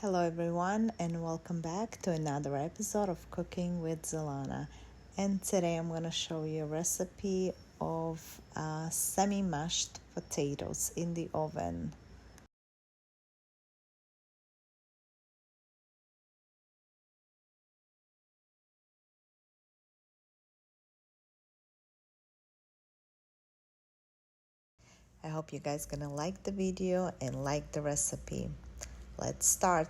Hello everyone and welcome back to another episode of Cooking with Zelana. And today I'm going to show you a recipe of semi-mashed potatoes in the oven. I hope you guys gonna like the video and like the recipe. Let's start.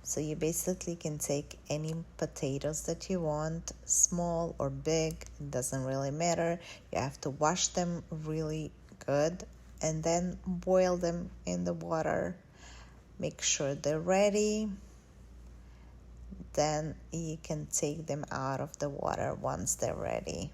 So you basically can take any potatoes that you want, small or big, it doesn't really matter. You have to wash them really good and then boil them in the water. Make sure they're ready. Then you can take them out of the water once they're ready.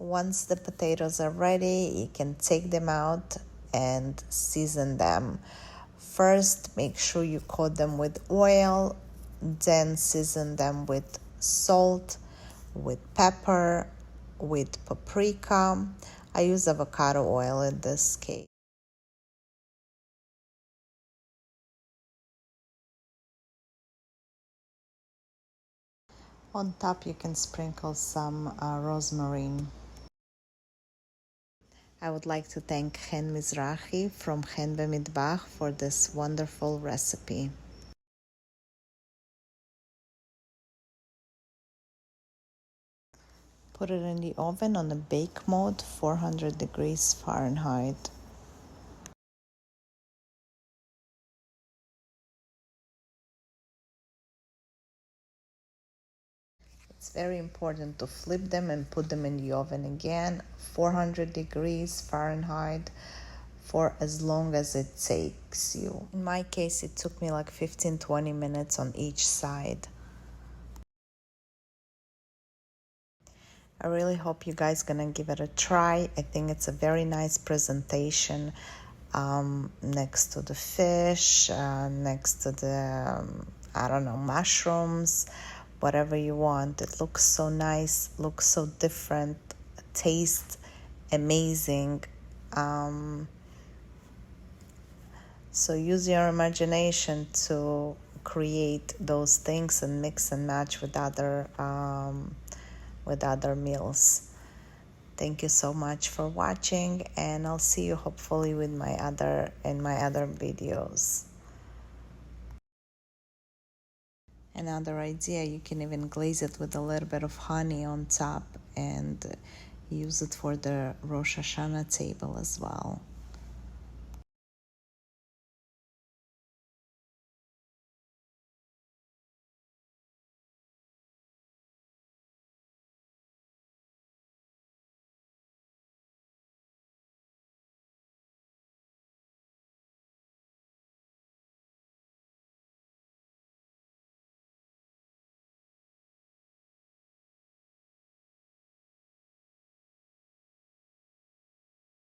Once the potatoes are ready, you can take them out and season them. First, make sure you coat them with oil, then season them with salt, with pepper, with paprika. I use avocado oil in this case. On top, you can sprinkle some rosemary. I would like to thank Chen Mizrahi from Chen B'Midbach for this wonderful recipe. Put it in the oven on a bake mode, 400 degrees Fahrenheit. It's very important to flip them and put them in the oven again, 400 degrees Fahrenheit, for as long as it takes you. In my case, it took me like 15-20 minutes on each side. I really hope you guys gonna give it a try. I think it's a very nice presentation next to the fish, next to the, I don't know, mushrooms, whatever you want. It looks so nice, looks so different, tastes amazing. So use your imagination to create those things and mix and match with other meals. Thank you so much for watching, and I'll see you hopefully with my other videos. Another idea, you can even glaze it with a little bit of honey on top and use it for the Rosh Hashanah table as well.